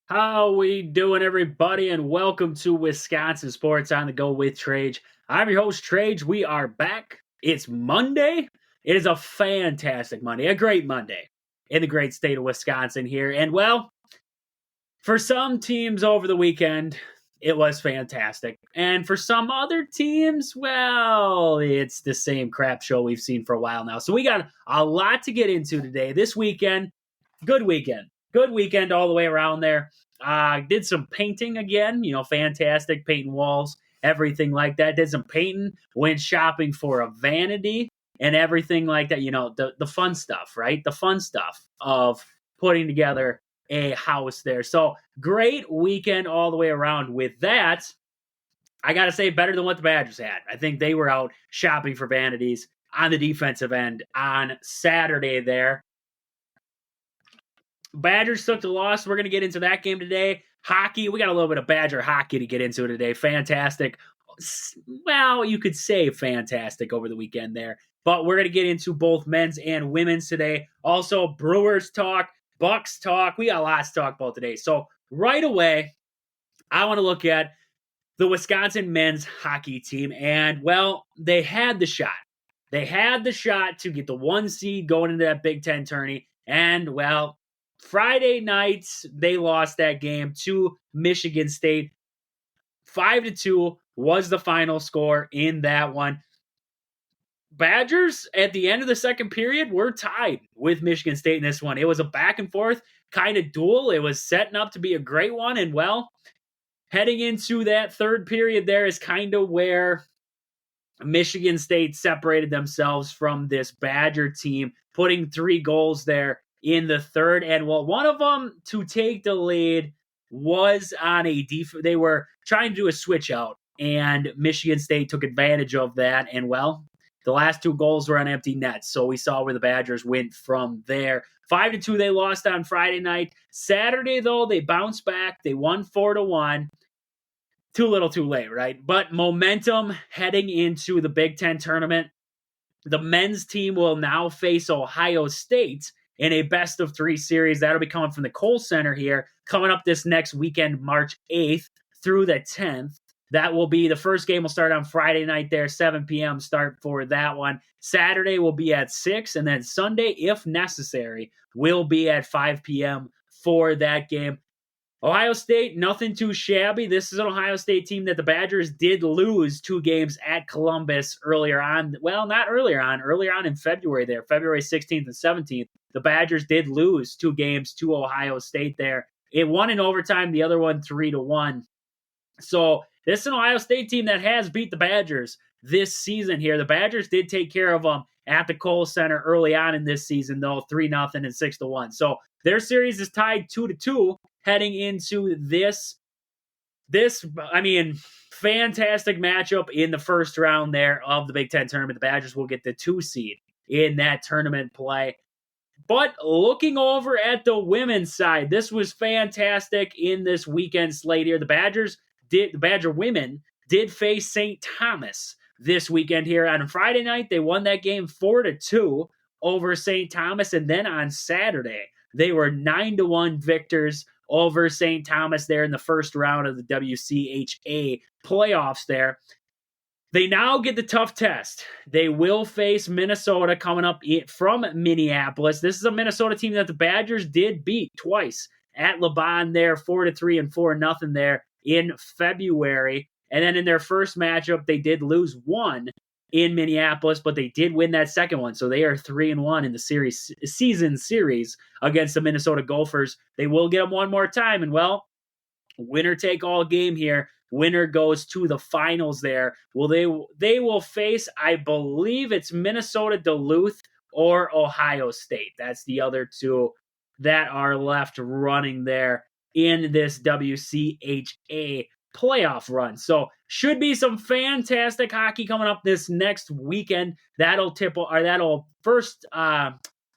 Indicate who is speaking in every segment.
Speaker 1: How we doing, everybody? And welcome to Wisconsin Sports on the Go with Trage. I'm your host, Trage. We are back. It's Monday. It is a fantastic Monday, a great Monday in the great state of Wisconsin here. And well, for some teams over the weekend, it was fantastic. And for some other teams, well, it's the same crap show we've seen for a while now. So we got a lot to get into today. This weekend, good weekend. Good weekend all the way around there. Did some painting again, fantastic painting walls, everything like that. Did some painting, went shopping for a vanity and everything like that. The fun stuff, right? The fun stuff of putting together a house there. So great weekend all the way around. With that, I got to say, better than what the Badgers had. I think they were out shopping for vanities on the defensive end on Saturday there. Badgers took the loss. We're going to get into that game today. Hockey, we got a little bit of Badger hockey to get into today. Fantastic. Well, you could say fantastic over the weekend there. But we're going to get into both men's and women's today. Also, Brewers talk, Bucks talk. We got lots to talk about today. So right away, I want to look at the Wisconsin men's hockey team. And, well, they had the shot. They had the shot to get the 1 seed going into that Big Ten tourney. And, well, Friday nights, they lost that game to Michigan State. 5-2 was the final score in that one. Badgers, at the end of the second period, were tied with Michigan State in this one. It was a back and forth kind of duel. It was setting up to be a great one. And, well, heading into that third period there is kind of where Michigan State separated themselves from this Badger team, putting 3 goals there in the third. And, well, one of them to take the lead was on a they were trying to do a switch out, and Michigan State took advantage of that. And, well, the last 2 goals were on empty nets. So we saw where the Badgers went from there. 5-2, they lost on Friday night. Saturday, though, they bounced back. They won 4-1. Too little, too late, right? But momentum heading into the Big Ten tournament. The men's team will now face Ohio State in a best-of-3 series. That'll be coming from the Kohl Center here, coming up this next weekend, March 8th through the 10th. That will be the first game will start on Friday night there, 7 p.m. start for that one. Saturday will be at 6, and then Sunday, if necessary, will be at 5 p.m. for that game. Ohio State, nothing too shabby. This is an Ohio State team that the Badgers did lose 2 games at Columbus earlier on. Well, not earlier on in February there, February 16th and 17th. The Badgers did lose 2 games to Ohio State there. It won in overtime, the other one 3-1. So this is an Ohio State team that has beat the Badgers this season here. The Badgers did take care of them at the Kohl Center early on in this season, though, 3-0 and 6-1. So their series is tied 2-2 heading into this fantastic matchup in the first round there of the Big Ten tournament. The Badgers will get the 2 seed in that tournament play. But looking over at the women's side, this was fantastic in this weekend slate here. The Badger women did face St. Thomas this weekend here. On Friday night, they won that game 4-2 over St. Thomas. And then on Saturday, they were 9-1 victors over St. Thomas there in the first round of the WCHA playoffs there. They now get the tough test. They will face Minnesota coming up from Minneapolis. This is a Minnesota team that the Badgers did beat twice at LeBron there, 4-3 and 4-0 there in February. And then in their first matchup, they did lose 1 in Minneapolis, but they did win that second one. So they are 3-1 in the season series against the Minnesota Gophers. They will get them one more time. And, well, winner take all game here. Winner goes to the finals there. Well, they will face, I believe it's Minnesota Duluth or Ohio State. That's the other 2 that are left running there in this WCHA playoff run. So should be some fantastic hockey coming up this next weekend. First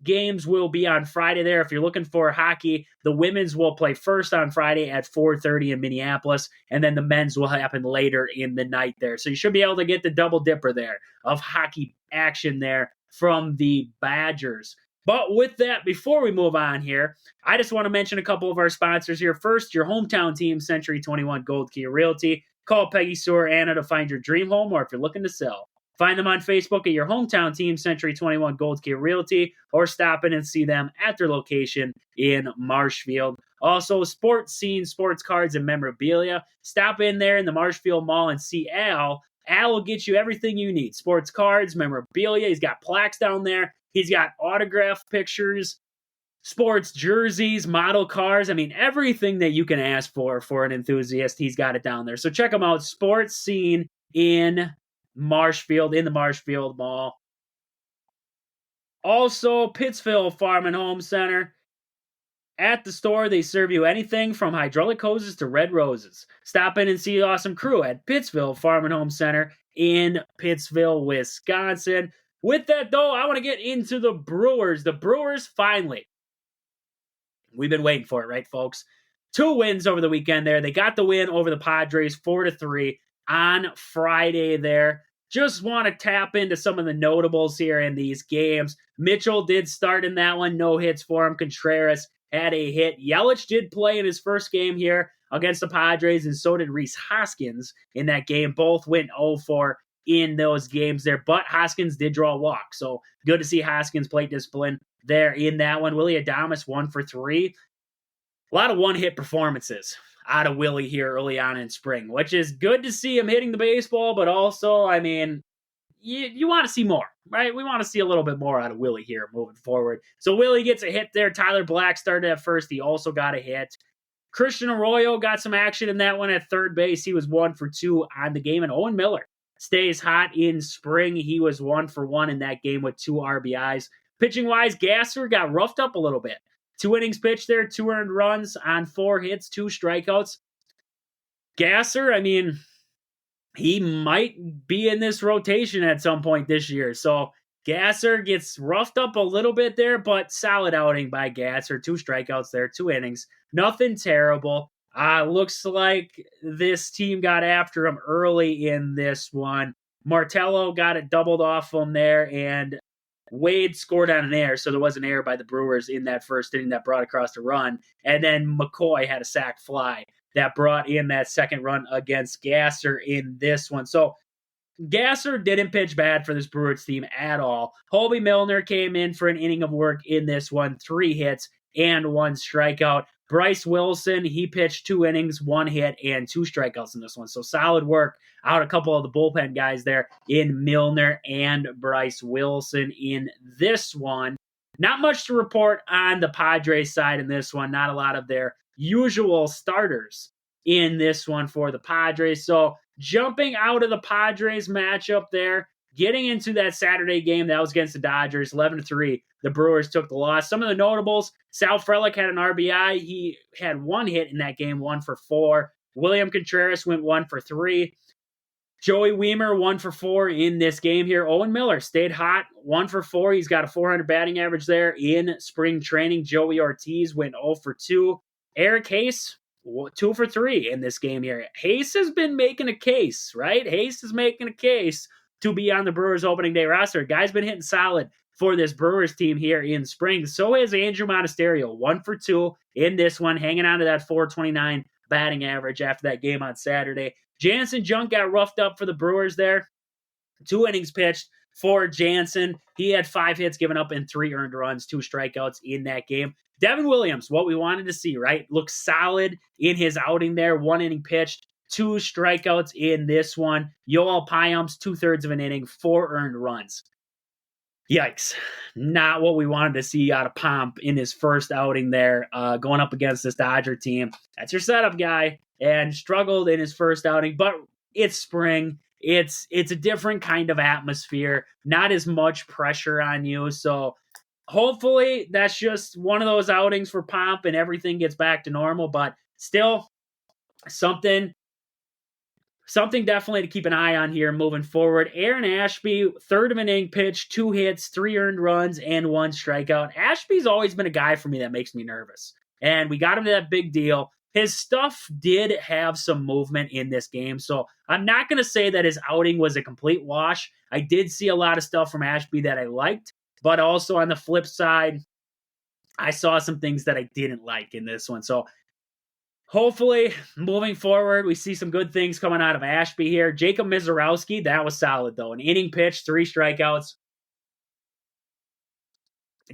Speaker 1: games will be on Friday there. If you're looking for hockey, the women's will play first on Friday at 4:30 in Minneapolis, and then the men's will happen later in the night there. So you should be able to get the double dipper there of hockey action there from the Badgers. But with that, before we move on here, I just want to mention a couple of our sponsors here. First, your hometown team, Century 21 Gold Key Realty. Call Peggy, Sue, or Anna to find your dream home, or if you're looking to sell. Find them on Facebook at your hometown team, Century 21 Gold Key Realty, or stop in and see them at their location in Marshfield. Also, Sports Scene, Sports Cards, and Memorabilia. Stop in there in the Marshfield Mall and see Al. Al will get you everything you need. Sports cards, memorabilia. He's got plaques down there. He's got autograph pictures, sports jerseys, model cars. I mean, everything that you can ask for an enthusiast, he's got it down there. So check him out. Sports Scene in Marshfield, in the Marshfield Mall. Also, Pittsville Farm and Home Center. At the store, they serve you anything from hydraulic hoses to red roses. Stop in and see the awesome crew at Pittsville Farm and Home Center in Pittsville, Wisconsin. With that, though, I want to get into the Brewers. The Brewers, finally. We've been waiting for it, right, folks? 2 wins over the weekend there. They got the win over the Padres 4-3 on Friday there. Just want to tap into some of the notables here in these games. Mitchell did start in that one. No hits for him. Contreras had a hit. Yelich did play in his first game here against the Padres, and so did Rhys Hoskins in that game. Both went 0-4 in those games there, but Hoskins did draw a walk. So good to see Hoskins plate discipline there in that one. Willie Adames 1-for-3. A lot of one-hit performances out of Willie here early on in spring, which is good to see him hitting the baseball, but also, I mean, you want to see more, right? We want to see a little bit more out of Willie here moving forward. So Willie gets a hit there. Tyler Black started at first. He also got a hit. Christian Arroyo got some action in that one at third base. He was 1-for-2 on the game. And Owen Miller stays hot in spring. He was 1-for-1 in that game with 2 RBIs. Pitching-wise, Gasser got roughed up a little bit. 2 innings pitched there, 2 earned runs on 4 hits, 2 strikeouts. Gasser, I mean, he might be in this rotation at some point this year. So Gasser gets roughed up a little bit there, but solid outing by Gasser. 2 strikeouts there, 2 innings. Nothing terrible. Looks like this team got after him early in this one. Martello got it doubled off him there, and Wade scored on an error, so there was an error by the Brewers in that first inning that brought across the run. And then McCoy had a sac fly that brought in that second run against Gasser in this one. So Gasser didn't pitch bad for this Brewers team at all. Holby Milner came in for an inning of work in this one, 3 hits and 1 strikeout. Bryce Wilson, he pitched 2 innings, 1 hit, and 2 strikeouts in this one. So solid work out a couple of the bullpen guys there in Milner and Bryce Wilson in this one. Not much to report on the Padres side in this one. Not a lot of their usual starters in this one for the Padres. So jumping out of the Padres matchup there, getting into that Saturday game that was against the Dodgers, 11-3. The Brewers took the loss. Some of the notables, Sal Frelick had an RBI. He had 1 hit in that game, 1-for-4. William Contreras went 1-for-3. Joey Wiemer, 1-for-4 in this game here. Owen Miller stayed hot, 1-for-4. He's got a 400 batting average there in spring training. Joey Ortiz went 0-for-2. Eric Hayes, 2-for-3 in this game here. Hayes has been making a case, right? Hayes is making a case to be on the Brewers opening day roster. Guy's been hitting solid for this Brewers team here in spring. So is Andrew Monasterio, 1-for-2 in this one, hanging on to that 429 batting average after that game on Saturday. Jansen Junk got roughed up for the Brewers there. 2 innings pitched for Jansen. He had 5 hits given up and 3 earned runs, 2 strikeouts in that game. Devin Williams, what we wanted to see, right? Looks solid in his outing there. 1 inning pitched, 2 strikeouts in this one. Yoel Payamps, 2/3 of an inning, 4 earned runs. Yikes. Not what we wanted to see out of Pomp in his first outing there, going up against this Dodger team. That's your setup guy, and struggled in his first outing, but it's spring. It's a different kind of atmosphere, not as much pressure on you. So hopefully that's just one of those outings for Pomp and everything gets back to normal, but still something definitely to keep an eye on here moving forward. Aaron Ashby, 3rd of an inning pitch, 2 hits, 3 earned runs, and 1 strikeout. Ashby's always been a guy for me that makes me nervous. And we got him to that big deal. His stuff did have some movement in this game, so I'm not going to say that his outing was a complete wash. I did see a lot of stuff from Ashby that I liked. But also on the flip side, I saw some things that I didn't like in this one. So hopefully, moving forward, we see some good things coming out of Ashby here. Jacob Mizorowski, that was solid, though. An inning pitch, 3 strikeouts.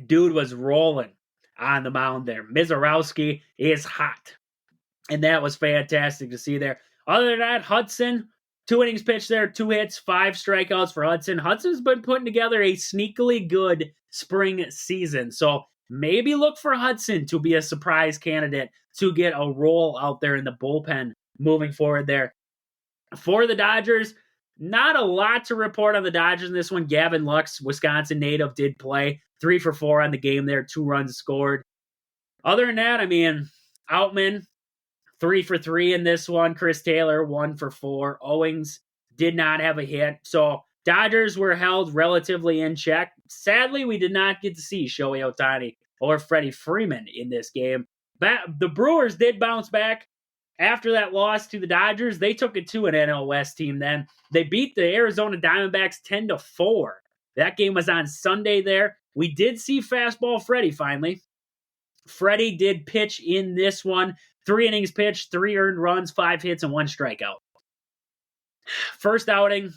Speaker 1: Dude was rolling on the mound there. Mizorowski is hot. And that was fantastic to see there. Other than that, Hudson, 2 innings pitched there, 2 hits, 5 strikeouts for Hudson. Hudson's been putting together a sneakily good spring season. So maybe look for Hudson to be a surprise candidate to get a role out there in the bullpen moving forward there. For the Dodgers, not a lot to report on the Dodgers in this one. Gavin Lux, Wisconsin native, did play 3 for 4 on the game there, 2 runs scored. Other than that, Outman, 3 for 3 in this one. Chris Taylor, 1 for 4. Owings did not have a hit. So Dodgers were held relatively in check. Sadly, we did not get to see Shohei Ohtani or Freddie Freeman in this game. The Brewers did bounce back after that loss to the Dodgers. They took it to an NL West team then. They beat the Arizona Diamondbacks 10-4. That game was on Sunday there. We did see fastball Freddie finally. Freddie did pitch in this one. 3 innings pitched, 3 earned runs, 5 hits, and 1 strikeout. First outing,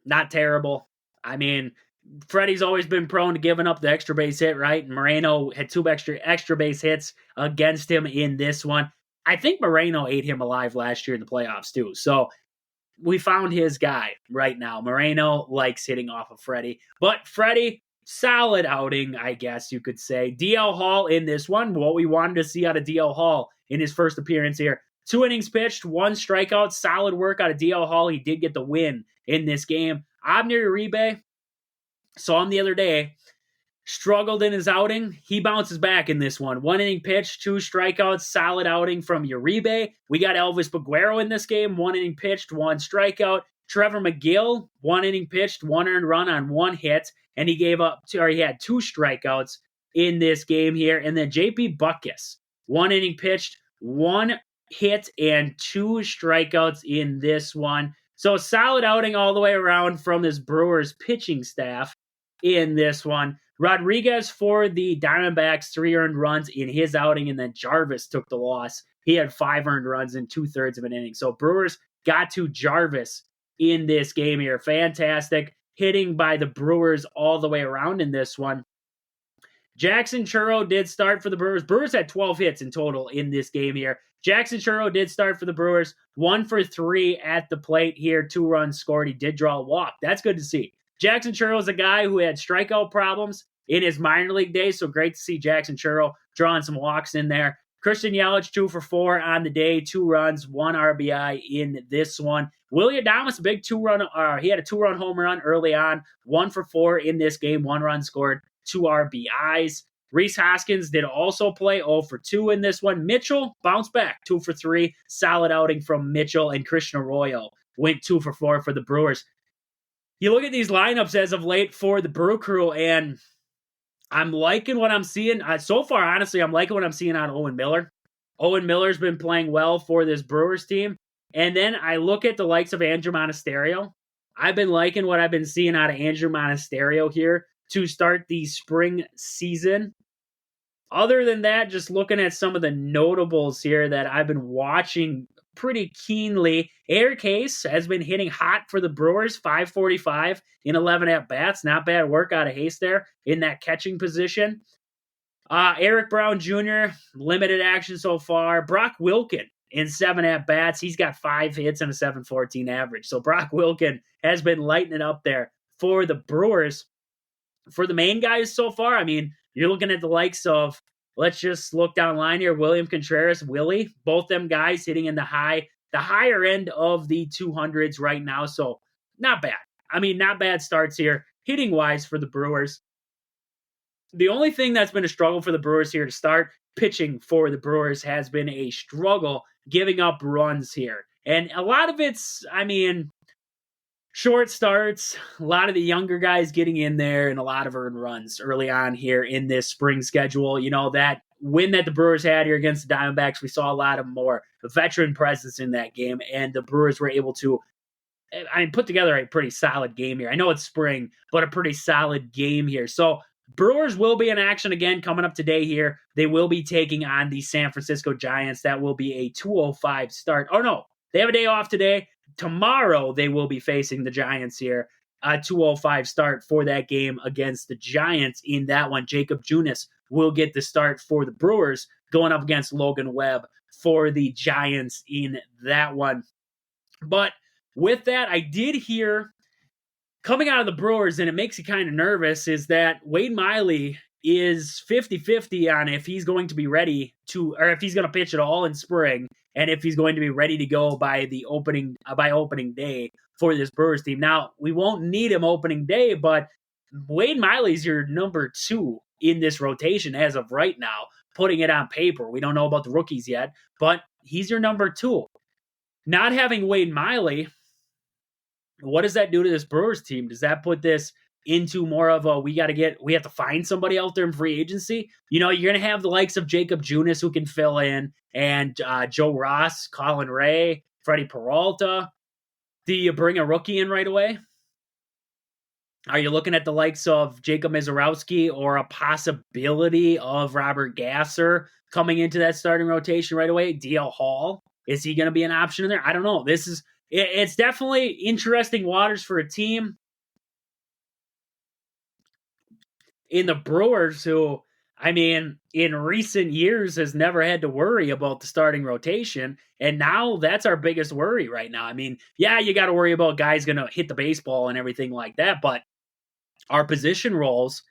Speaker 1: not terrible. Freddie's always been prone to giving up the extra base hit, right? And Moreno had 2 extra base hits against him in this one. I think Moreno ate him alive last year in the playoffs too. So we found his guy right now. Moreno likes hitting off of Freddie. But Freddie, solid outing, I guess you could say. DL Hall in this one, what we wanted to see out of DL Hall in his first appearance here. 2 innings pitched, 1 strikeout, solid work out of DL Hall. He did get the win in this game. Abner Uribe, saw him the other day, struggled in his outing. He bounces back in this one. 1 inning pitch, 2 strikeouts, solid outing from Uribe. We got Elvis Baguero in this game. 1 inning pitched, 1 strikeout. Trevor McGill, 1 inning pitched, 1 earned run on 1 hit, and he had 2 strikeouts in this game here. And then JP Buckus, 1 inning pitched, 1 hit, and 2 strikeouts in this one. So a solid outing all the way around from this Brewers pitching staff in this one. Rodriguez for the Diamondbacks, 3 earned runs in his outing, and then Jarvis took the loss. He had 5 earned runs in 2/3 of an inning. So Brewers got to Jarvis in this game here. Fantastic hitting by the Brewers all the way around in this one. Jackson Churro did start for the Brewers. Brewers had 12 hits in total in this game here. Jackson Churro did start for the Brewers. 1 for 3 at the plate here. 2 runs scored. He did draw a walk. That's good to see. Jackson Churro is a guy who had strikeout problems in his minor league days, so great to see Jackson Churro drawing some walks in there. Christian Yelich, 2 for 4 on the day, 2 runs, 1 RBI in this one. Willie Adames, big 2-run, he had a 2-run home run early on, 1 for 4 in this game, 1 run scored, 2 RBIs. Rhys Hoskins did also play 0 for 2 in this one. Mitchell bounced back, 2 for 3, solid outing from Mitchell, and Christian Arroyo went 2 for 4 for the Brewers. You look at these lineups as of late for the Brew Crew, and I'm liking what I'm seeing. So far, honestly, I'm liking what I'm seeing out of Owen Miller. Owen Miller's been playing well for this Brewers team. And then I look at the likes of Andrew Monasterio. I've been liking what I've been seeing out of Andrew Monasterio here to start the spring season. Other than that, just looking at some of the notables here that I've been watching pretty keenly. Eric Hayes has been hitting hot for the Brewers, 545 in 11 at-bats. Not bad work out of Hayes there in that catching position. Eric Brown Jr., limited action so far. Brock Wilken in 7 at-bats. He's got 5 hits and a 714 average. So Brock Wilken has been lighting it up there for the Brewers. For the main guys so far, you're looking at the likes of, let's just look down the line here, William Contreras, Willie, both them guys hitting in the higher end of the 200s right now. So not bad. Not bad starts here, hitting-wise for the Brewers. The only thing that's been a struggle for the Brewers here to start, pitching for the Brewers has been a struggle giving up runs here. And a lot of it's, short starts, a lot of the younger guys getting in there, and a lot of earned runs early on here in this spring schedule. That win that the Brewers had here against the Diamondbacks, we saw a lot of more veteran presence in that game, and the Brewers were able to I mean, put together a pretty solid game here. I know it's spring, but a pretty solid game here. So Brewers will be in action again coming up today here. They will be taking on the San Francisco Giants. That will be a 2:05 start. Oh, no. They have a day off today. Tomorrow, they will be facing the Giants here. A 2:05 start for that game against the Giants. In that one, Jacob Junis will get the start for the Brewers, going up against Logan Webb for the Giants in that one. But with that, I did hear coming out of the Brewers, and it makes you kind of nervous, is that Wade Miley is 50-50 on if he's going to be ready to, or if he's going to pitch at all in spring, and if he's going to be ready to go by the opening day for this Brewers team. Now, we won't need him opening day, but Wade Miley's your number 2 in this rotation as of right now, putting it on paper. We don't know about the rookies yet, but he's your number 2. Not having Wade Miley, what does that do to this Brewers team? Does that put this into more of a we have to find somebody out there in free agency? You know, you're going to have the likes of Jacob Junis who can fill in, and Joe Ross, Colin Ray, Freddie Peralta. Do you bring a rookie in right away? Are you looking at the likes of Jacob Mizorowski or a possibility of Robert Gasser coming into that starting rotation right away? DL Hall, is he going to be an option in there? I don't know. It's definitely interesting waters for a team in the Brewers who, I mean, in recent years has never had to worry about the starting rotation. And now that's our biggest worry right now. I mean, yeah, you got to worry about guys going to hit the baseball and everything like that. But our position roles,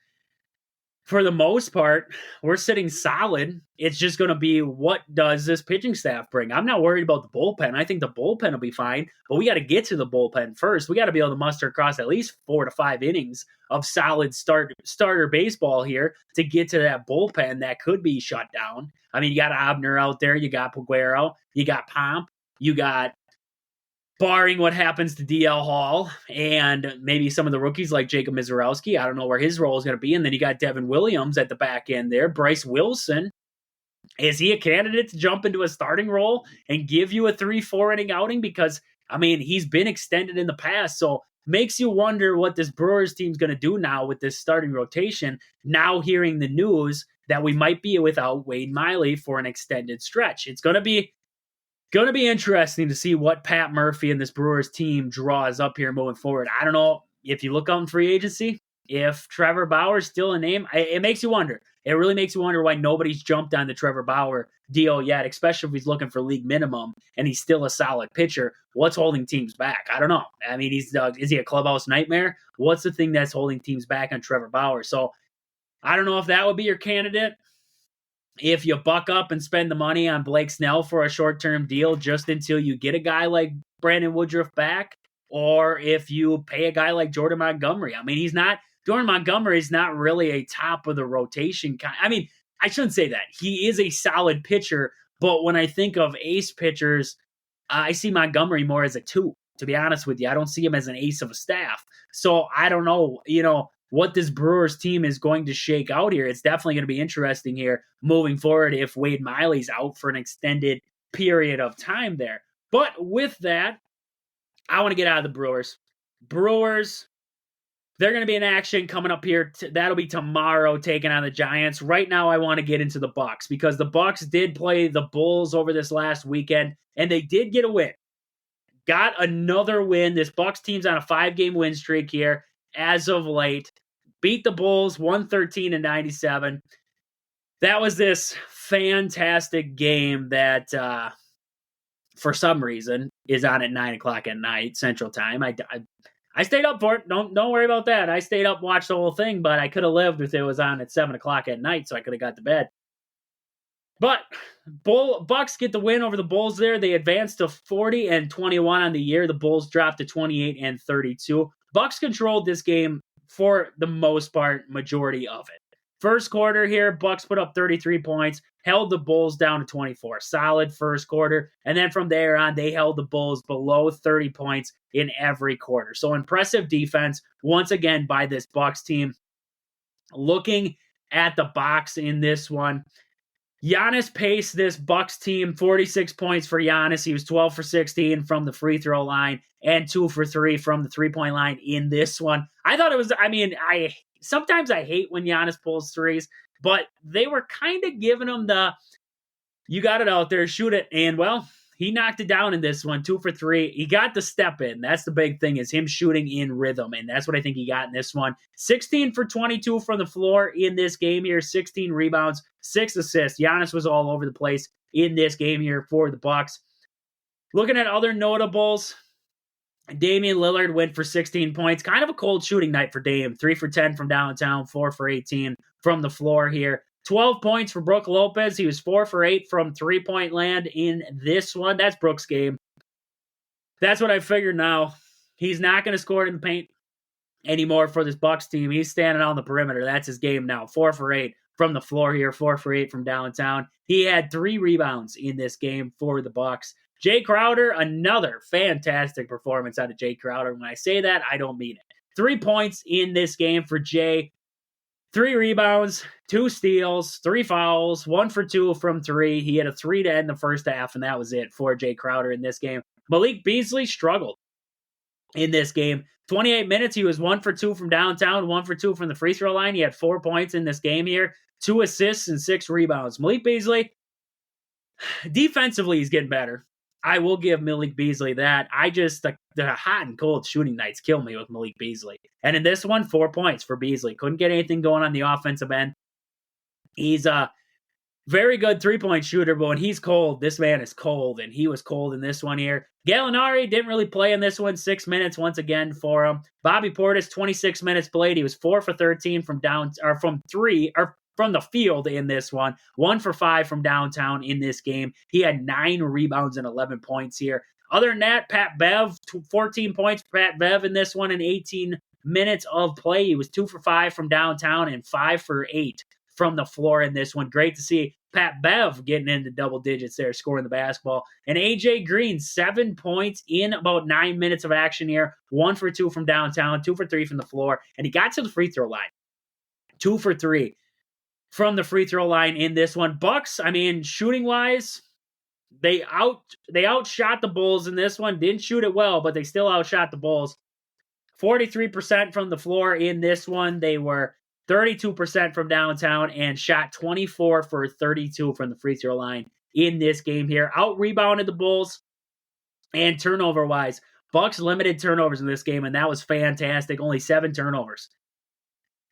Speaker 1: for the most part, we're sitting solid. It's just going to be, what does this pitching staff bring? I'm not worried about the bullpen. I think the bullpen will be fine, but we got to get to the bullpen first. We got to be able to muster across at least 4 to 5 innings of solid starter baseball here to get to that bullpen that could be shut down. I mean, you got Abner out there, you got Peguero, you got Pomp, you got, barring what happens to DL Hall and maybe some of the rookies like Jacob Mizorowski. I don't know where his role is going to be. And then you got Devin Williams at the back end there. Bryce Wilson, is he a candidate to jump into a starting role and give you a 3-4 inning outing? Because, I mean, he's been extended in the past. So makes you wonder what this Brewers team's going to do now with this starting rotation. Now hearing the news that we might be without Wade Miley for an extended stretch. It's going to be interesting to see what Pat Murphy and this Brewers team draws up here moving forward. I don't know if you look on free agency, if Trevor Bauer's still a name. It makes you wonder. It really makes you wonder why nobody's jumped on the Trevor Bauer deal yet, especially if he's looking for league minimum and he's still a solid pitcher. What's holding teams back? I don't know. I mean, is he a clubhouse nightmare? What's the thing that's holding teams back on Trevor Bauer? So I don't know if that would be your candidate. If you buck up and spend the money on Blake Snell for a short-term deal just until you get a guy like Brandon Woodruff back, or if you pay a guy like Jordan Montgomery. I mean, Jordan Montgomery is not really a top of the rotation. I mean, I shouldn't say that. He is a solid pitcher, but when I think of ace pitchers, I see Montgomery more as a 2, to be honest with you. I don't see him as an ace of a staff. So I don't know, what this Brewers team is going to shake out here. It's definitely going to be interesting here moving forward if Wade Miley's out for an extended period of time there. But with that, I want to get out of the Brewers. They're going to be in action coming up here. That'll be tomorrow, taking on the Giants. Right now, I want to get into the Bucks because the Bucks did play the Bulls over this last weekend, and they did get a win. Got another win. This Bucks team's on a 5-game win streak here as of late. Beat the Bulls 113-97. That was this fantastic game that, for some reason, is on at 9 o'clock at night Central Time. I stayed up for it. Don't worry about that. I stayed up, watched the whole thing, but I could have lived if it was on at 7 o'clock at night, so I could have got to bed. But Bucks get the win over the Bulls there. They advanced to 40-21 on the year. The Bulls dropped to 28-32. Bucks controlled this game for the most part, majority of it. First quarter here, Bucks put up 33 points, held the Bulls down to 24. Solid first quarter. And then from there on, they held the Bulls below 30 points in every quarter. So impressive defense, once again, by this Bucks team. Looking at the box in this one, Giannis paced this Bucks team. 46 points for Giannis. He was 12 for 16 from the free throw line and 2 for 3 from the three-point line in this one. I thought it was, I sometimes I hate when Giannis pulls threes, but they were kind of giving him the, you got it out there, shoot it. And well, he knocked it down in this one, 2 for 3. He got the step in. That's the big thing, is him shooting in rhythm. And that's what I think he got in this one. 16 for 22 from the floor in this game here, 16 rebounds, 6 assists. Giannis was all over the place in this game here for the Bucks. Looking at other notables, Damian Lillard went for 16 points. Kind of a cold shooting night for Dame. 3 for 10 from downtown, 4 for 18 from the floor here. 12 points for Brook Lopez. He was 4 for 8 from three-point land in this one. That's Brook's game. That's what I figured now. He's not going to score in the paint anymore for this Bucks team. He's standing on the perimeter. That's his game now. 4 for 8 from the floor here, 4 for 8 from downtown. He had 3 rebounds in this game for the Bucks. Jay Crowder, another fantastic performance out of Jay Crowder. When I say that, I don't mean it. 3 points in this game for Jay. 3 rebounds, 2 steals, 3 fouls, 1 for 2 from 3. He had a 3 to end the first half, and that was it for Jay Crowder in this game. Malik Beasley struggled in this game. 28 minutes, he was 1 for 2 from downtown, 1 for 2 from the free throw line. He had 4 points in this game here, 2 assists and 6 rebounds. Malik Beasley, defensively, he's getting better. I will give Malik Beasley that. The hot and cold shooting nights kill me with Malik Beasley. And in this one, 4 points for Beasley. Couldn't get anything going on the offensive end. He's a very good three-point shooter, but when he's cold, this man is cold, and he was cold in this one here. Gallinari didn't really play in this one. 6 minutes once again for him. Bobby Portis, 26 minutes played. He was 4 for 13 from the field in this one. 1 for 5 from downtown in this game. He had 9 rebounds and 11 points here. Other than that, Pat Bev, 14 points for Pat Bev in this one in 18 minutes of play. He was 2 for 5 from downtown and 5 for 8 from the floor in this one. Great to see Pat Bev getting into double digits there, scoring the basketball. And AJ Green, 7 points in about 9 minutes of action here. 1 for 2 from downtown, 2 for 3 from the floor. And he got to the free throw line. 2 for 3 from the free throw line in this one. Bucks, shooting wise, they outshot the Bulls in this one. Didn't shoot it well, but they still outshot the Bulls. 43% from the floor in this one. They were 32% from downtown and shot 24 for 32 from the free throw line in this game here. Out-rebounded the Bulls. And turnover-wise, Bucks limited turnovers in this game, and that was fantastic. Only 7 turnovers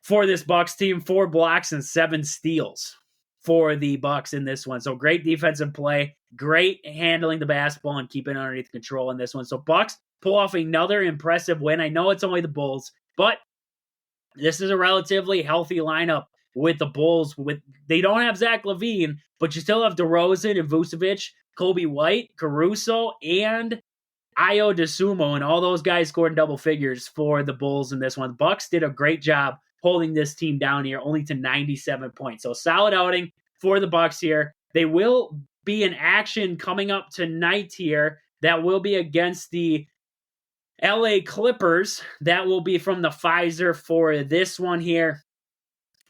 Speaker 1: for this Bucks team. 4 blocks and 7 steals for the Bucks in this one. So great defensive play. Great handling the basketball and keeping it underneath control in this one. So Bucks pull off another impressive win. I know it's only the Bulls, but this is a relatively healthy lineup with the Bulls. They don't have Zach LaVine, but you still have DeRozan and Vucevic, Kobe White, Caruso, and Ayo Dosunmu, and all those guys scored in double figures for the Bulls in this one. The Bucks did a great job holding this team down here, only to 97 points. So solid outing for the Bucks here. They will be in action coming up tonight here. That will be against the LA Clippers. That will be from the Pfizer for this one here.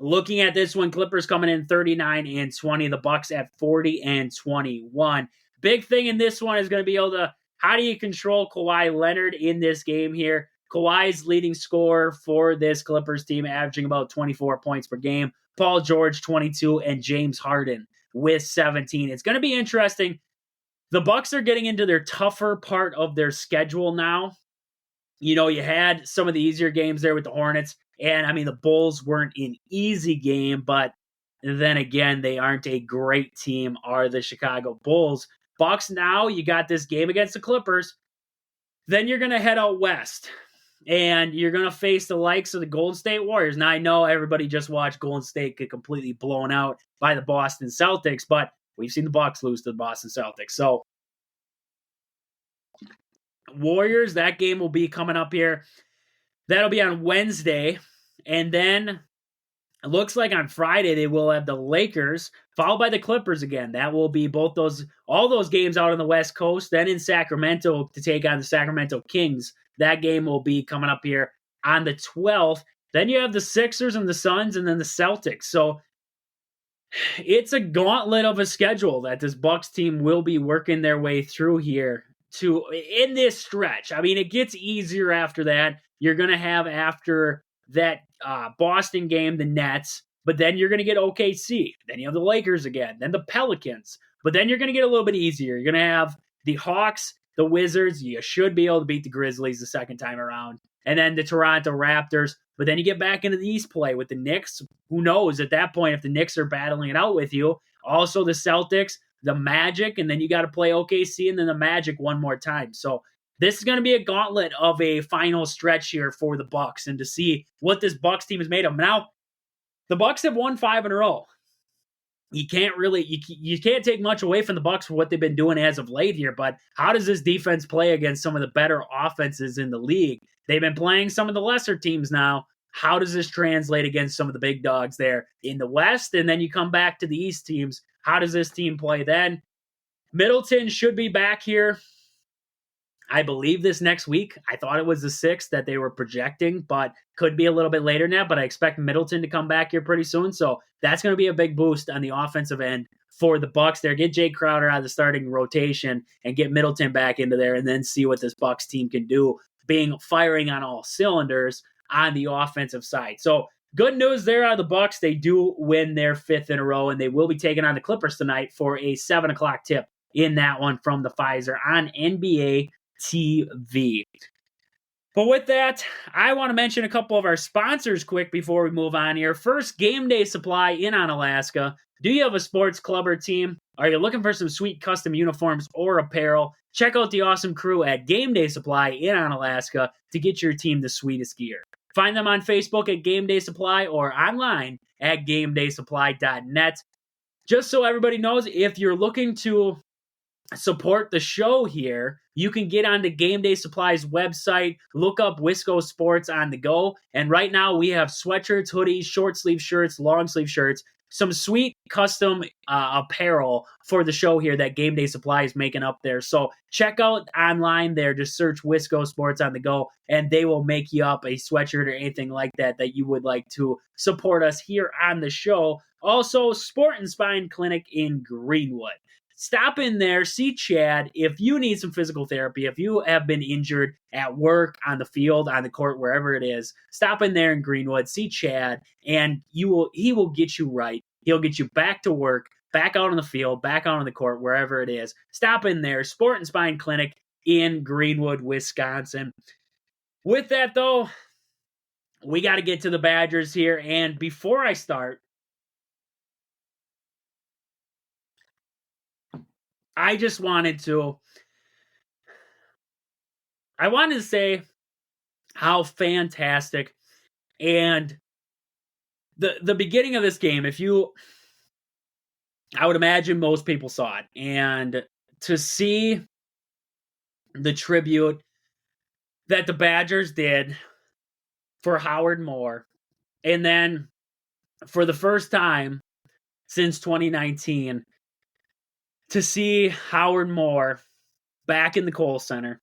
Speaker 1: Looking at this one, Clippers coming in 39-20. The Bucks at 40-21. Big thing in this one is going to be how do you control Kawhi Leonard in this game here? Kawhi's leading scorer for this Clippers team, averaging about 24 points per game. Paul George, 22, and James Harden with 17. It's going to be interesting. The Bucks are getting into their tougher part of their schedule now. You had some of the easier games there with the Hornets, and the Bulls weren't an easy game, but then again, they aren't a great team, are the Chicago Bulls. Bucks now, you got this game against the Clippers. Then you're going to head out west, and you're going to face the likes of the Golden State Warriors. Now, I know everybody just watched Golden State get completely blown out by the Boston Celtics, but we've seen the Bucks lose to the Boston Celtics. So, Warriors, that game will be coming up here. That'll be on Wednesday. And then it looks like on Friday they will have the Lakers, followed by the Clippers again. That will be all those games out on the West Coast. Then in Sacramento to take on the Sacramento Kings. That game will be coming up here on the 12th. Then you have the Sixers and the Suns and then the Celtics. So It's a gauntlet of a schedule that this Bucks team will be working their way through here to in this stretch. I mean, it gets easier after that. You're going to have after that Boston game the Nets, but then you're going to get OKC. Then you have the Lakers again, then the Pelicans. But then you're going to get a little bit easier. You're going to have the Hawks, the Wizards. You should be able to beat the Grizzlies the second time around. And then the Toronto Raptors. But then you get back into the East play with the Knicks. Who knows at that point if the Knicks are battling it out with you. Also the Celtics, the Magic, and then you got to play OKC and then the Magic one more time. So this is going to be a gauntlet of a final stretch here for the Bucks, and to see what this Bucks team is made of. Now, the Bucks have won 5 in a row. You can't take much away from the Bucks for what they've been doing as of late here, but how does this defense play against some of the better offenses in the league? They've been playing some of the lesser teams now. How does this translate against some of the big dogs there in the West? And then you come back to the East teams. How does this team play then? Middleton should be back here, I believe, this next week. I thought it was the 6th that they were projecting, but could be a little bit later now. But I expect Middleton to come back here pretty soon. So that's going to be a big boost on the offensive end for the Bucks there. Get Jay Crowder out of the starting rotation and get Middleton back into there, and then see what this Bucks team can do, firing on all cylinders on the offensive side. So good news there out of the Bucks. They do win their 5th in a row, and they will be taking on the Clippers tonight for a 7 o'clock tip in that one from the Pfizer on NBA TV. But with that, I want to mention a couple of our sponsors quick before we move on here. First, Game Day Supply in Onalaska. Do you have a sports club or team? Are you looking for some sweet custom uniforms or apparel? Check out the awesome crew at Game Day Supply in Onalaska to get your team the sweetest gear. Find them on Facebook at Game Day Supply or online at GameDaySupply.net. Just so everybody knows, if you're looking to support the show here, you can get on the Game Day Supply's website, look up Wisco Sports on the go, and right now we have sweatshirts, hoodies, short sleeve shirts, long sleeve shirts, some sweet custom apparel for the show here that Game Day Supply is making up there. So check out online there, just search Wisco Sports on the go, and they will make you up a sweatshirt or anything like that that you would like to support us here on the show. Also, Sport and Spine Clinic in Greenwood. Stop in there, see Chad. If you need some physical therapy, if you have been injured at work, on the field, on the court, wherever it is, stop in there in Greenwood, see Chad, and he will get you right. He'll get you back to work, back out on the field, back out on the court, wherever it is. Stop in there, Sport and Spine Clinic in Greenwood, Wisconsin. With that, though, we got to get to the Badgers here, and before I start, I wanted to say how fantastic and the beginning of this game, I would imagine most people saw it, and to see the tribute that the Badgers did for Howard Moore, and then for the first time since 2019, to see Howard Moore back in the Kohl Center,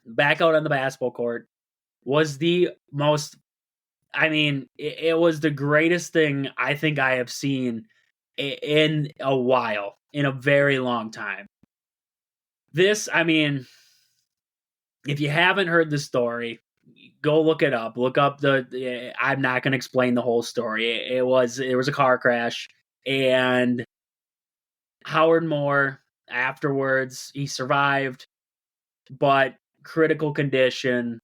Speaker 1: back out on the basketball court, was the most, it was the greatest thing I think I have seen in a while, in a very long time. This, if you haven't heard the story, go look it up. Look up I'm not going to explain the whole story. It was a car crash, and Howard Moore, afterwards, he survived, but critical condition.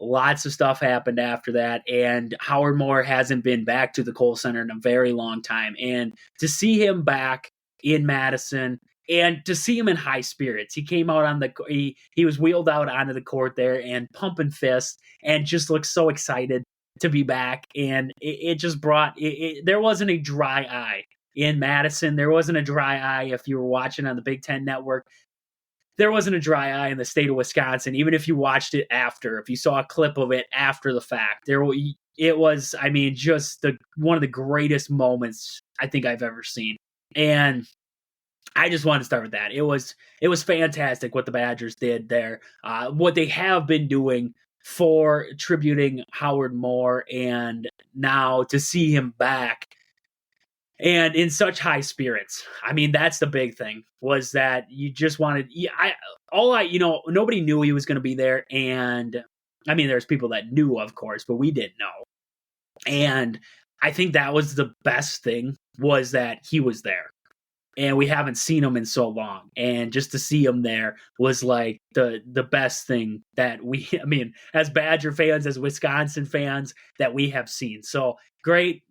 Speaker 1: Lots of stuff happened after that, and Howard Moore hasn't been back to the Kohl Center in a very long time. And to see him back in Madison, and to see him in high spirits, he came out he was wheeled out onto the court there and pumping fists, and just looked so excited to be back. And it just brought there wasn't a dry eye in Madison. There wasn't a dry eye if you were watching on the Big Ten Network. There wasn't a dry eye in the state of Wisconsin, even if you watched it after, if you saw a clip of it after the fact. It was, just one of the greatest moments I think I've ever seen. And I just wanted to start with that. It was fantastic what the Badgers did there, what they have been doing for tributing Howard Moore, and now to see him back. and in such high spirits. I mean, that's the big thing, was that you just wanted, nobody knew he was going to be there. And I mean, there's people that knew, of course, but we didn't know. And I think that was the best thing, was that he was there. And we haven't seen him in so long. And just to see him there was like the best thing that I mean, as Badger fans, as Wisconsin fans, that we have seen. So great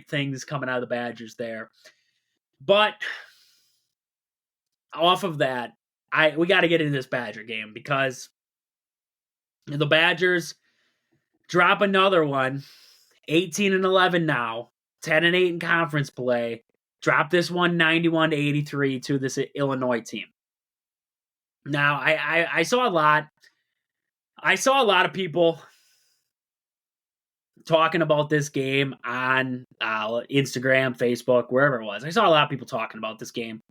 Speaker 1: things coming out of the Badgers there. But off of that, we got to get into this Badger game, because the Badgers drop another one, 18-11 now, 10-8 in conference play. Drop this one 91-83 to this Illinois team. Now, I saw a lot. I saw a lot of people talking about this game on Instagram, Facebook, wherever it was. I saw a lot of people talking about this game.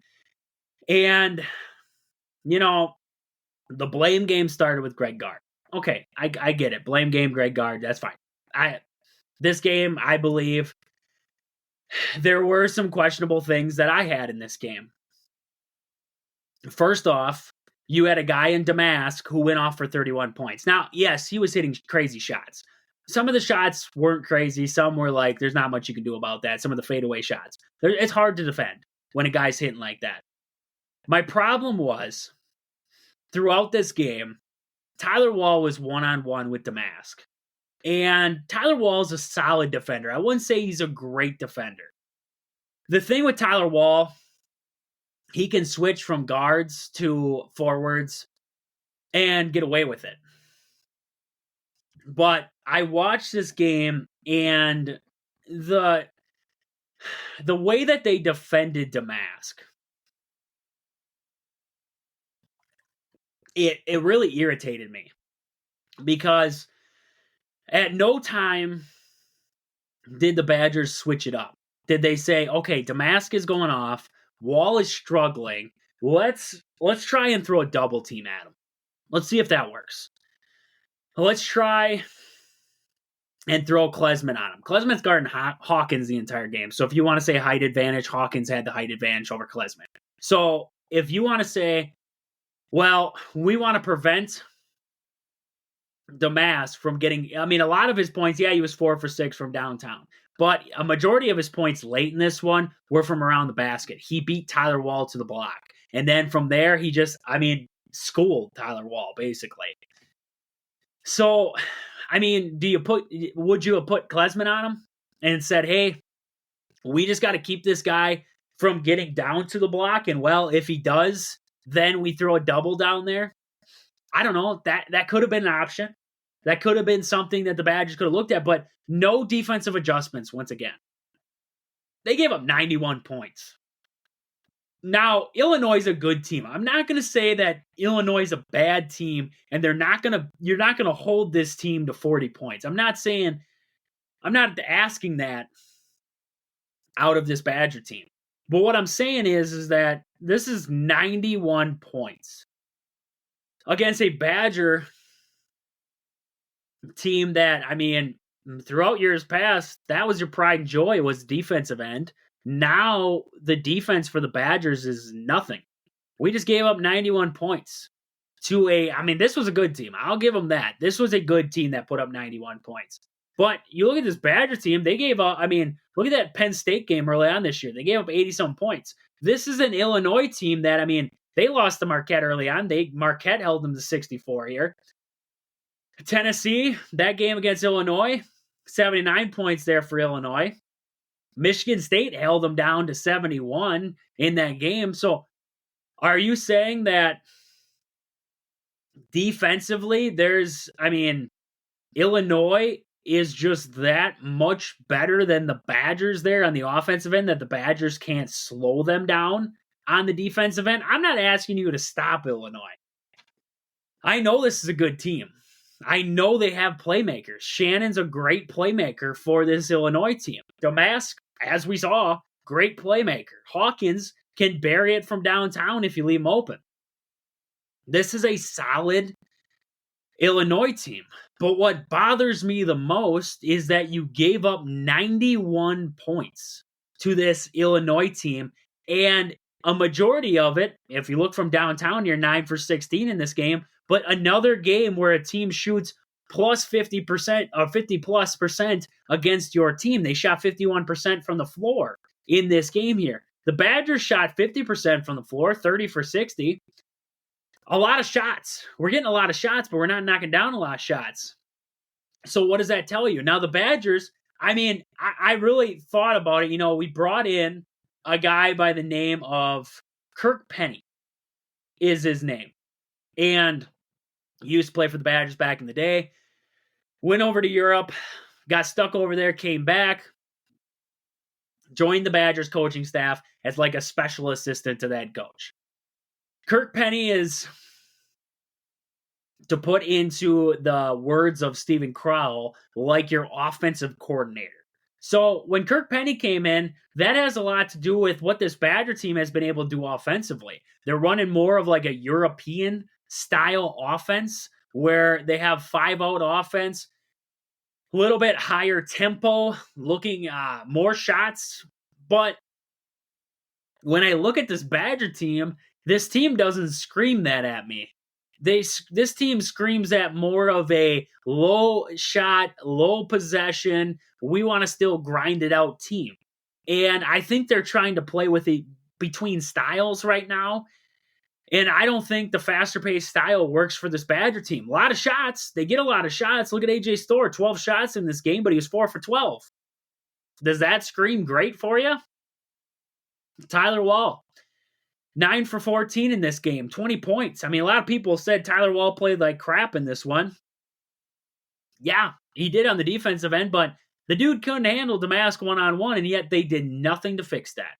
Speaker 1: And, the blame game started with Greg Gard. Okay, I get it. Blame game, Greg Gard, that's fine. This game, I believe, there were some questionable things that I had in this game. First off, you had a guy in Damask who went off for 31 points. Now, yes, he was hitting crazy shots. Some of the shots weren't crazy. Some were like, there's not much you can do about that. Some of the fadeaway shots. It's hard to defend when a guy's hitting like that. My problem was, throughout this game, Tyler Wall was one-on-one with Damask. And Tyler Wall is a solid defender. I wouldn't say he's a great defender. The thing with Tyler Wall, he can switch from guards to forwards and get away with it. But I watched this game, and the way that they defended Damask, it really irritated me, because at no time did the Badgers switch it up. Did they say, okay, Damask is going off, Wall is struggling, let's try and throw a double team at him. Let's see if that works. Let's try and throw Klesman on him. Klesman's guarding Hawkins the entire game. So if you want to say height advantage, Hawkins had the height advantage over Klesman. So if you want to say, well, we want to prevent Damask from getting, I mean, a lot of his points, yeah, he was 4 for 6 from downtown. But a majority of his points late in this one were from around the basket. He beat Tyler Wall to the block. And then from there, he just, schooled Tyler Wall, basically. So, would you have put Klesman on him and said, hey, we just got to keep this guy from getting down to the block, and well, if he does, then we throw a double down there? I don't know. That could have been an option. That could have been something that the Badgers could have looked at, but no defensive adjustments once again. They gave up 91 points. Now, Illinois is a good team. I'm not going to say that Illinois is a bad team, and you're not going to hold this team to 40 points. I'm not asking that out of this Badger team. But what I'm saying is that this is 91 points against a Badger team that, throughout years past, that was your pride and joy, was defensive end. Now, the defense for the Badgers is nothing. We just gave up 91 points to this was a good team. I'll give them that. This was a good team that put up 91 points. But you look at this Badger team, they gave up, look at that Penn State game early on this year. They gave up 80-some points. This is an Illinois team that, they lost to Marquette early on. Marquette held them to 64 here. Tennessee, that game against Illinois, 79 points there for Illinois. Michigan State held them down to 71 in that game. So are you saying that defensively Illinois is just that much better than the Badgers there on the offensive end, that the Badgers can't slow them down on the defensive end? I'm not asking you to stop Illinois. I know this is a good team. I know they have playmakers. Shannon's a great playmaker for this Illinois team. Damask, as we saw, great playmaker. Hawkins can bury it from downtown if you leave him open. This is a solid Illinois team. But what bothers me the most is that you gave up 91 points to this Illinois team. And a majority of it, if you look from downtown, you're 9 for 16 in this game. But another game where a team shoots plus 50% or 50 plus percent against your team. They shot 51% from the floor in this game here. The Badgers shot 50% from the floor, 30 for 60. A lot of shots. We're getting a lot of shots, but we're not knocking down a lot of shots. So what does that tell you? Now the Badgers, I mean, I really thought about it. You know, we brought in a guy by the name of Kirk Penny is his name. And he used to play for the Badgers back in the day. Went over to Europe, got stuck over there, came back, joined the Badgers coaching staff as like a special assistant to that coach. Kirk Penny is, to put into the words of Stephen Crowell, like your offensive coordinator. So when Kirk Penny came in, that has a lot to do with what this Badger team has been able to do offensively. They're running more of like a European style offense where they have 5-out offense, a little bit higher tempo, looking more shots. But when I look at this Badger team, this team doesn't scream that at me. This team screams at more of a low shot, low possession, we want to still grind it out team. And I think they're trying to play with it between styles right now. And I don't think the faster paced style works for this Badger team. A lot of shots. They get a lot of shots. Look at AJ Storr, 12 shots in this game, but he was 4 for 12. Does that scream great for you? Tyler Wall, 9 for 14 in this game, 20 points. I mean, a lot of people said Tyler Wall played like crap in this one. Yeah, he did on the defensive end, but the dude couldn't handle Damask one-on-one, and yet they did nothing to fix that.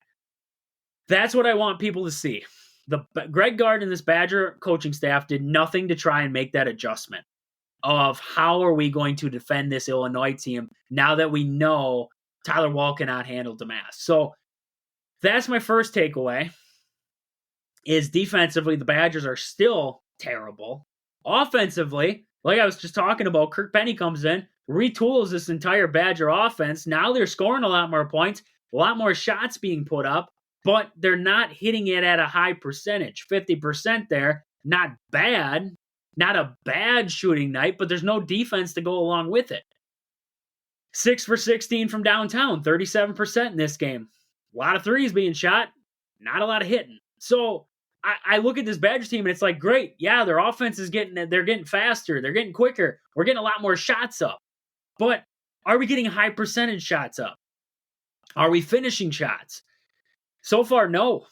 Speaker 1: That's what I want people to see. The Greg Gard and this Badger coaching staff did nothing to try and make that adjustment of how are we going to defend this Illinois team now that we know Tyler Wall cannot handle Damask. So that's my first takeaway, is defensively, the Badgers are still terrible. Offensively, like I was just talking about, Kirk Penny comes in, retools this entire Badger offense. Now they're scoring a lot more points, a lot more shots being put up, but they're not hitting it at a high percentage. 50% there, not bad. Not a bad shooting night, but there's no defense to go along with it. 6 for 16 from downtown, 37% in this game. A lot of threes being shot, not a lot of hitting. So I look at this Badger team and it's like, great, yeah, their offense is they're getting faster, they're getting quicker, we're getting a lot more shots up. But are we getting high percentage shots up? Are we finishing shots? So far, no.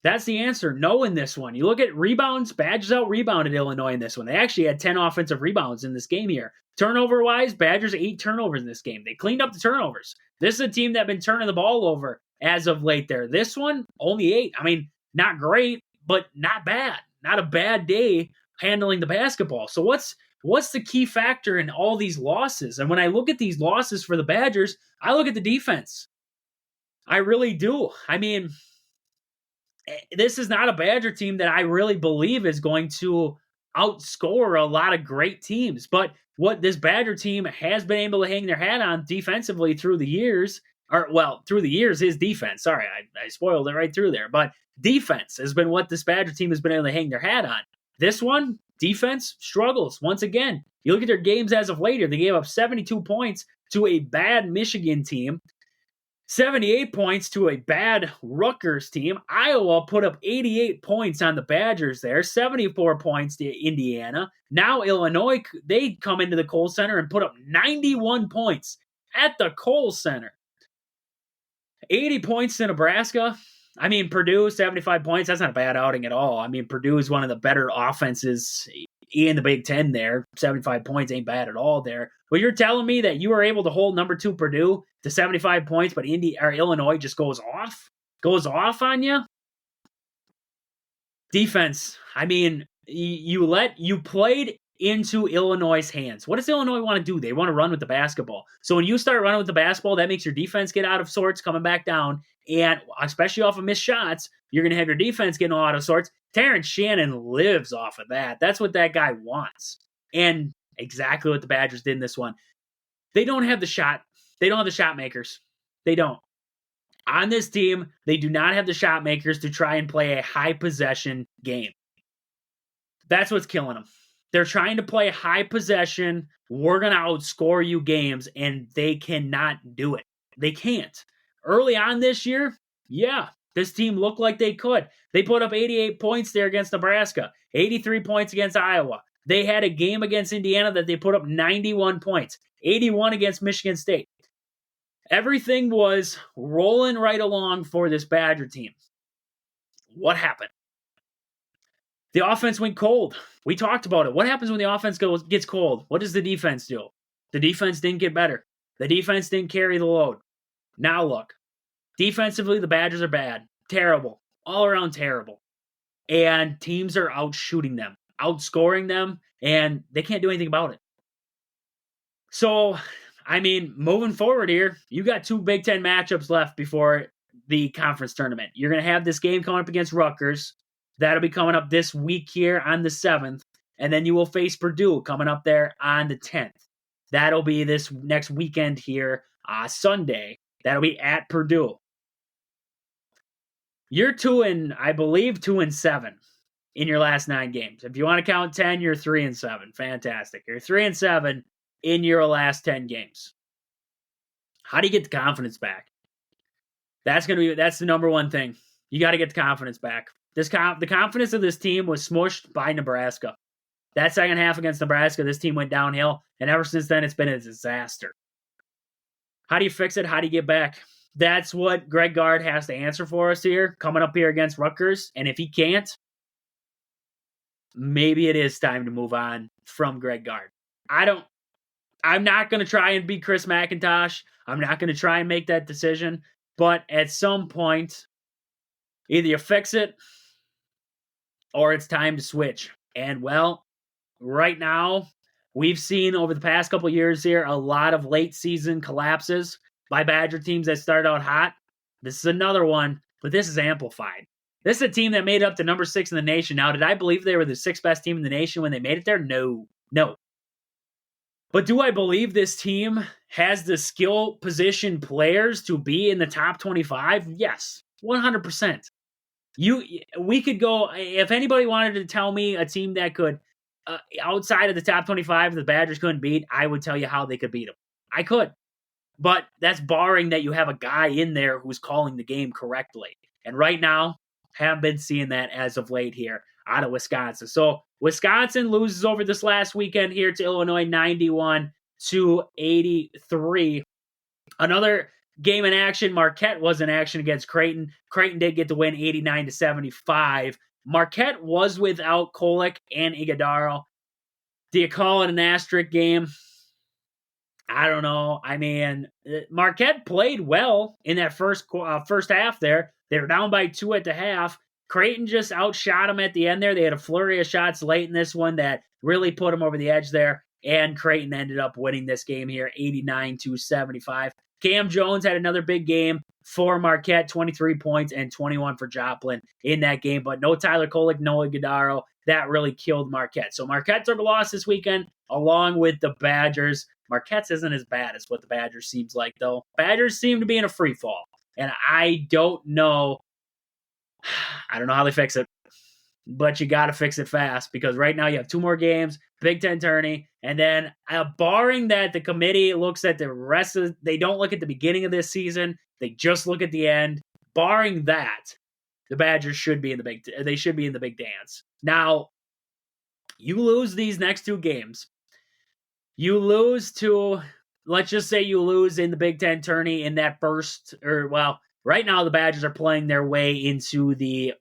Speaker 1: That's the answer. No in this one. You look at rebounds, Badgers out-rebounded Illinois in this one. They actually had 10 offensive rebounds in this game here. Turnover-wise, Badgers 8 turnovers in this game. They cleaned up the turnovers. This is a team that's been turning the ball over as of late there. This one, only 8. I mean, not great, but not bad. Not a bad day handling the basketball. So what's the key factor in all these losses? And when I look at these losses for the Badgers, I look at the defense. I really do. I mean, this is not a Badger team that I really believe is going to outscore a lot of great teams. But what this Badger team has been able to hang their hat on defensively through the years, through the years is defense. Sorry, I spoiled it right through there. But defense has been what this Badger team has been able to hang their hat on. This one, defense struggles once again. You look at their games as of later, they gave up 72 points to a bad Michigan team. 78 points to a bad Rutgers team. Iowa put up 88 points on the Badgers there, 74 points to Indiana. Now Illinois, they come into the Kohl Center and put up 91 points at the Kohl Center. 80 points to Nebraska. I mean, Purdue, 75 points. That's not a bad outing at all. I mean, Purdue is one of the better offenses in the Big Ten there. 75 points ain't bad at all there. But you're telling me that you were able to hold number 2 Purdue to 75 points, but Illinois just goes off on you? Defense. I mean, you played into Illinois' hands. What does Illinois want to do? They want to run with the basketball. So when you start running with the basketball, that makes your defense get out of sorts, coming back down, and especially off of missed shots, you're going to have your defense getting all out of sorts. Terrence Shannon lives off of that. That's what that guy wants. And exactly what the Badgers did in this one. They don't have the shot. They don't have the shot makers. They don't. On this team, they do not have the shot makers to try and play a high possession game. That's what's killing them. They're trying to play high possession. We're going to outscore you games, and they cannot do it. They can't. Early on this year, yeah, this team looked like they could. They put up 88 points there against Nebraska, 83 points against Iowa. They had a game against Indiana that they put up 91 points, 81 against Michigan State. Everything was rolling right along for this Badger team. What happened? The offense went cold. We talked about it. What happens when the offense gets cold? What does the defense do? The defense didn't get better. The defense didn't carry the load. Now look, defensively, the Badgers are bad. Terrible. All around terrible. And teams are outshooting them, outscoring them, and they can't do anything about it. So, I mean, moving forward here, you got 2 Big Ten matchups left before the conference tournament. You're going to have this game coming up against Rutgers. That'll be coming up this week here on the 7th. And then you will face Purdue coming up there on the 10th. That'll be this next weekend here, Sunday. That'll be at Purdue. You're 2-7 in your last 9 games. If you want to count 10, you're 3-7. Fantastic. You're 3-7 in your last 10 games. How do you get the confidence back? That's the number one thing. You got to get the confidence back. The confidence of this team was smushed by Nebraska. That second half against Nebraska, this team went downhill, and ever since then, it's been a disaster. How do you fix it? How do you get back? That's what Greg Gard has to answer for us here, coming up here against Rutgers. And if he can't, maybe it is time to move on from Greg Gard. I'm not going to try and be Chris McIntosh. I'm not going to try and make that decision. But at some point, either you fix it or it's time to switch. And, well, right now, we've seen over the past couple of years here a lot of late season collapses by Badger teams that start out hot. This is another one, but this is amplified. This is a team that made it up to number 6 in the nation. Now, did I believe they were the 6th best team in the nation when they made it there? No. But do I believe this team has the skill position players to be in the top 25? Yes, 100%. We could go, if anybody wanted to tell me a team that could, outside of the top 25, the Badgers couldn't beat, I would tell you how they could beat them. I could. But that's barring that you have a guy in there who's calling the game correctly. And right now, haven't been seeing that as of late here out of Wisconsin. So Wisconsin loses over this last weekend here to Illinois 91-83. Another game in action, Marquette was in action against Creighton. Creighton did get the win 89-75. Marquette was without Kolek and Iguodaro. Do you call it an asterisk game? I don't know. I mean, Marquette played well in that first half there. They were down by 2 at the half. Creighton just outshot them at the end there. They had a flurry of shots late in this one that really put them over the edge there. And Creighton ended up winning this game here, 89-75. Cam Jones had another big game for Marquette, 23 points and 21 for Joplin in that game. But no Tyler Kolek, no Iguodaro. That really killed Marquette. So Marquette took a loss this weekend along with the Badgers. Marquette's isn't as bad as what the Badgers seems like, though. Badgers seem to be in a free fall. And I don't know how they fix it. But you got to fix it fast because right now you have 2 more games, Big Ten tourney, and then barring that the committee looks at the rest of they don't look at the beginning of this season, they just look at the end. Barring that, the Badgers should be in the big dance. Now, you lose these next 2 games. You lose to, let's just say you lose in the Big Ten tourney in that first, right now the Badgers are playing their way into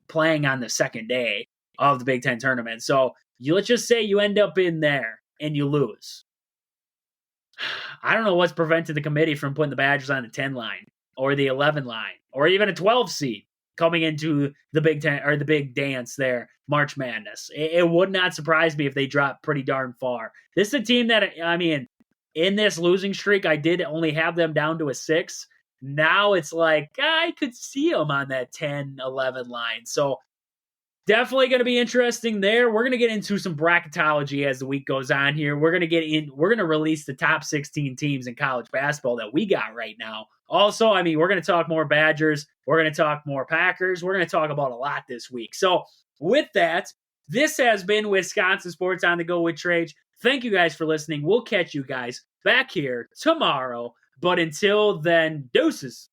Speaker 1: playing on the second day of the Big Ten tournament. So let's just say you end up in there and you lose. I don't know what's prevented the committee from putting the Badgers on the 10 line or the 11 line or even a 12 seed coming into the Big Ten or the big dance there, March Madness. It would not surprise me if they dropped pretty darn far. This is a team that, I mean, in this losing streak, I did only have them down to a 6. Now it's like, I could see them on that 10-11 line. So definitely going to be interesting there. We're going to get into some bracketology as the week goes on here. We're going to release the top 16 teams in college basketball that we got right now Also, I mean, we're going to talk more Badgers. We're going to talk more Packers. We're going to talk about a lot this week. So, with that, this has been Wisconsin Sports on the Go with Trage. Thank you guys for listening. We'll catch you guys back here tomorrow. But until then, deuces.